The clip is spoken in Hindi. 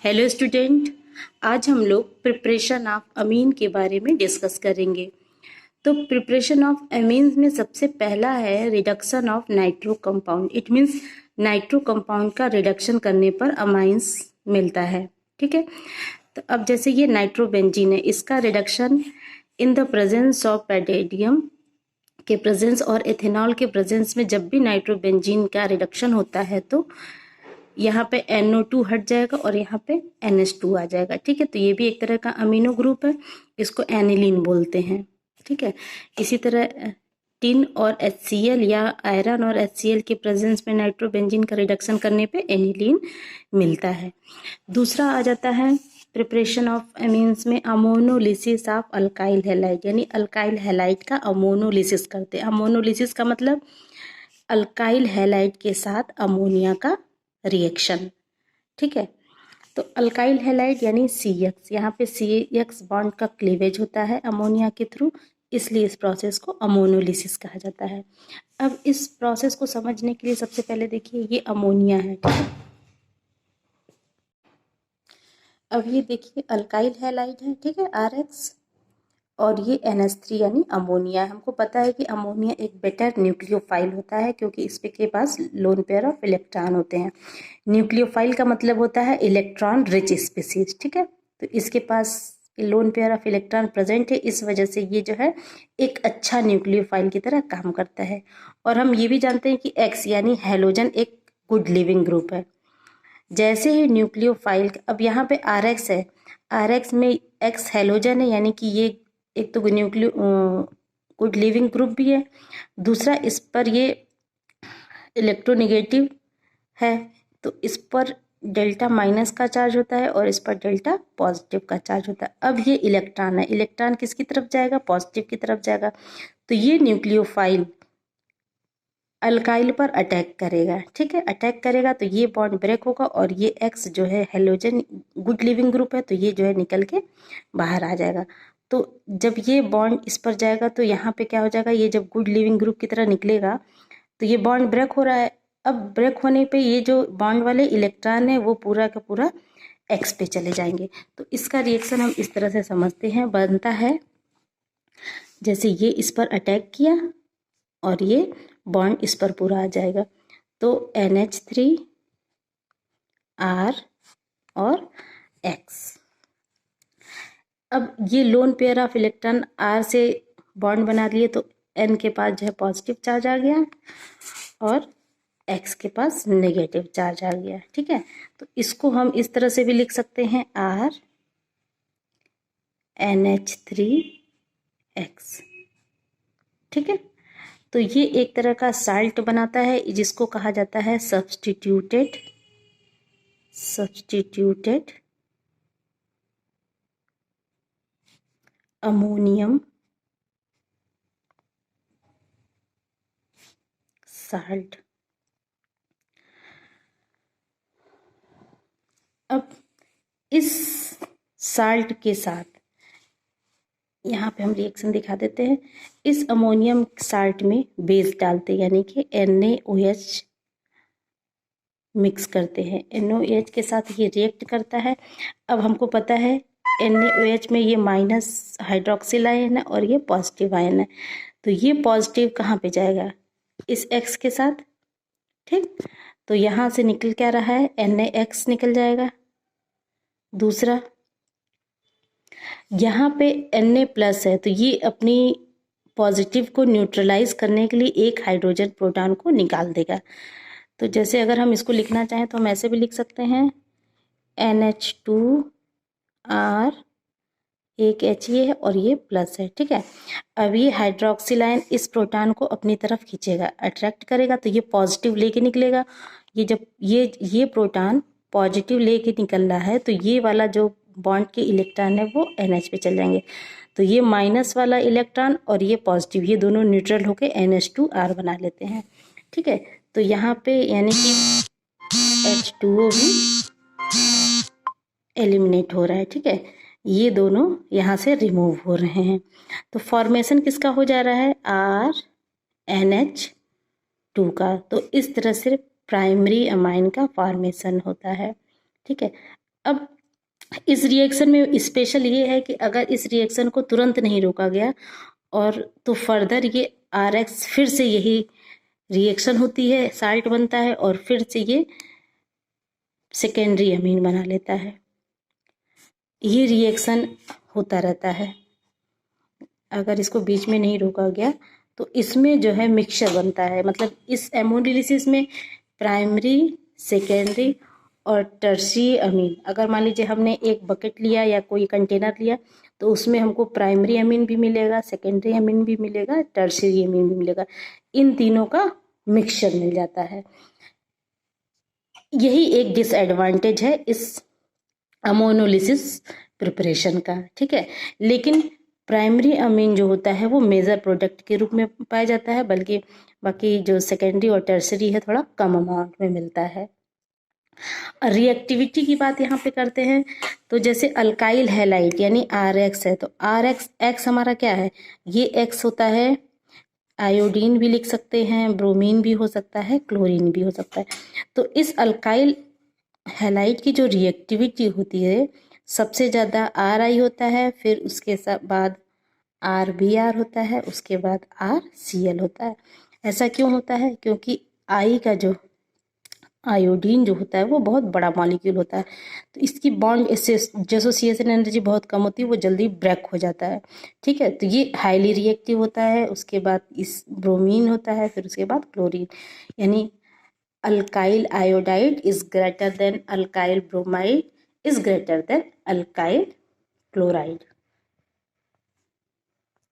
हेलो स्टूडेंट, आज हम लोग प्रिपरेशन ऑफ अमीन के बारे में डिस्कस करेंगे। तो प्रिपरेशन ऑफ अमीन्स में सबसे पहला है reduction of nitro compound. It means nitro compound का रिडक्शन करने पर अमाइंस मिलता है। ठीक है, तो अब जैसे ये नाइट्रोबेंजीन है, इसका reduction in the presence of palladium के प्रेजेंस और एथेनॉल के प्रेजेंस में जब भी नाइट्रोबेंजीन का रिडक्शन होता है तो यहाँ पे NO2 हट जाएगा और यहाँ पे NH2 आ जाएगा। ठीक है, तो ये भी एक तरह का अमीनो ग्रुप है, इसको एनिलीन बोलते हैं। ठीक है, इसी तरह टिन और HCl या आयरन और HCl के प्रेजेंस में नाइट्रोबेंजीन का रिडक्शन करने पे एनिलीन मिलता है। दूसरा आ जाता है प्रिपरेशन ऑफ अमीन्स में अमोनोलिसिस ऑफ अल्काइल हैलाइड, यानी अल्काइल हैलाइड का अमोनोलिसिस करते हैं। अमोनोलिसिस का मतलब अल्काइल हैलाइड के साथ अमोनिया का रिएक्शन। ठीक है, तो अल्काइल हैलाइड यानी CX, यहाँ पे CX बॉन्ड का क्लीवेज होता है अमोनिया के थ्रू, इसलिए इस प्रोसेस को अमोनोलिसिस कहा जाता है। अब इस प्रोसेस को समझने के लिए सबसे पहले देखिए ये अमोनिया है। ठीक है, अब ये देखिए अल्काइल हैलाइड है, ठीक है, RX, और ये NH3 यानी अमोनिया। हमको पता है कि अमोनिया एक बेटर न्यूक्लियोफाइल होता है क्योंकि इसके के पास लोन पेयर ऑफ इलेक्ट्रॉन होते हैं। न्यूक्लियोफाइल का मतलब होता है इलेक्ट्रॉन रिच स्पीसीज। ठीक है, तो इसके पास lone pair of electron present है, इस वजह से ये जो है एक अच्छा न्यूक्लियोफाइल की तरह काम करता है। और हम ये भी जानते हैं कि X यानी हैलोजन एक गुड लिविंग ग्रुप है। जैसे ही न्यूक्लियोफाइल, अब यहाँ पे RX है, RX में X हैलोजन है, यानी कि ये एक तो गुड लिविंग ग्रुप भी है, दूसरा इस पर ये इलेक्ट्रोनेगेटिव है, तो इस पर डेल्टा माइनस का चार्ज होता है और इस पर डेल्टा पॉजिटिव का चार्ज होता है। अब ये इलेक्ट्रॉन है, इलेक्ट्रॉन किसकी तरफ जाएगा? पॉजिटिव की तरफ जाएगा। तो ये न्यूक्लियोफाइल अल्काइल पर अटैक करेगा। ठीक है, अटैक करेगा तो ये बॉन्ड ब्रेक होगा और ये X जो है हेलोजन गुड लिविंग ग्रुप है, तो ये जो है निकल के बाहर आ जाएगा। तो जब ये बॉन्ड इस पर जाएगा तो यहाँ पे क्या हो जाएगा, ये जब गुड लिविंग ग्रुप की तरह निकलेगा तो ये बॉन्ड ब्रेक हो रहा है। अब ब्रेक होने पे ये जो बॉन्ड वाले इलेक्ट्रॉन है वो पूरा का पूरा X पे चले जाएंगे। तो इसका रिएक्शन हम इस तरह से समझते हैं, बनता है जैसे ये इस पर अटैक किया और ये बॉन्ड इस पर पूरा आ जाएगा, तो NH3 R और X। अब ये loan pair of electron R से बॉन्ड बना लिए तो N के पास जो है पॉजिटिव चार्ज आ गया और X के पास नेगेटिव चार्ज आ गया। ठीक है, तो इसको हम इस तरह से भी लिख सकते हैं R NH3 X। ठीक है, तो ये एक तरह का साल्ट बनाता है जिसको कहा जाता है सब्स्टिट्यूटेड अमोनियम साल्ट। अब इस साल्ट के साथ यहाँ पे हम रिएक्शन दिखा देते हैं। इस अमोनियम साल्ट में बेस डालते हैं, यानी कि NaOH मिक्स करते हैं। NaOH के साथ ये रिएक्ट करता है। अब हमको पता है NaOH में ये माइनस हाइड्रोक्सिल आयन है और ये पॉजिटिव आयन है, तो ये पॉजिटिव कहाँ पे जाएगा? इस X के साथ। ठीक, तो यहाँ से निकल क्या रहा है? NaX निकल जाएगा। दूसरा यहाँ पे Na प्लस है, तो ये अपनी पॉजिटिव को न्यूट्रलाइज करने के लिए एक हाइड्रोजन प्रोटॉन को निकाल देगा। तो जैसे अगर हम इसको लिखना चाहें तो हम ऐसे भी लिख सकते हैं NH2R, एक H ये है और ये प्लस है। ठीक है, अब ये हाइड्रोक्सिल आयन इस प्रोटॉन को अपनी तरफ खींचेगा, अट्रैक्ट करेगा, तो ये पॉजिटिव लेके निकलेगा। ये जब ये प्रोटॉन पॉजिटिव लेके निकल रहा है तो ये वाला जो बॉन्ड के इलेक्ट्रॉन है वो NH पे चल जाएंगे, तो ये माइनस वाला इलेक्ट्रॉन और ये पॉजिटिव, ये दोनों न्यूट्रल होके NH2R बना लेते हैं। ठीक है, तो यहाँ पे यानी कि H2O भी एलिमिनेट हो रहा है। ठीक है, ये दोनों यहाँ से रिमूव हो रहे हैं, तो फॉर्मेशन किसका हो जा रहा है? RNH2 का। तो इस तरह से प्राइमरी अमाइन का फॉर्मेशन होता है। ठीक है, अब इस रिएक्शन में स्पेशल ये है कि अगर इस रिएक्शन को तुरंत नहीं रोका गया और तो फर्दर ये RX फिर से यही रिएक्शन होती है, साल्ट बनता है और फिर से ये सेकेंडरी अमीन बना लेता है। ये रिएक्शन होता रहता है। अगर इसको बीच में नहीं रोका गया तो इसमें जो है मिक्सचर बनता है, मतलब इस एमोडिलिसिस में प्राइमरी, सेकेंडरी और टर्शियरी अमीन, अगर मान लीजिए हमने एक बकेट लिया या कोई कंटेनर लिया तो उसमें हमको प्राइमरी अमीन भी मिलेगा, सेकेंडरी अमीन भी मिलेगा, टर्शियरी अमीन भी मिलेगा, इन तीनों का मिक्सचर मिल जाता है। यही एक डिसएडवांटेज है इस अमोनोलिसिस प्रिपरेशन का, ठीक है। लेकिन प्राइमरी अमीन जो होता है वो मेजर प्रोडक्ट के रूप में पाया जाता है, बल्कि बाकी जो सेकेंडरी और टर्सरी है थोड़ा कम अमाउंट में मिलता है। रिएक्टिविटी की बात यहाँ पे करते हैं तो जैसे अल्काइल हैलाइड यानी RX है, तो RX हमारा क्या है, ये X होता है, आयोडीन भी लिख सकते हैं, ब्रोमीन भी हो सकता है, क्लोरीन भी हो सकता है। तो इस अल्काइल हैलाइड की जो रिएक्टिविटी होती है सबसे ज़्यादा RI होता है, फिर उसके बाद RBr होता है, उसके बाद RCl होता है। ऐसा क्यों होता है? क्योंकि I का जो आयोडीन जो होता है वो बहुत बड़ा मॉलिक्यूल होता है, तो इसकी बॉन्ड एसोसिएशन एनर्जी बहुत कम होती है, वो जल्दी ब्रेक हो जाता है, ठीक है। तो ये हाईली रिएक्टिव होता है। उसके बाद इस ब्रोमीन होता है, फिर उसके बाद क्लोरीन, यानी alkyl iodide is greater than alkyl bromide is greater than alkyl chloride.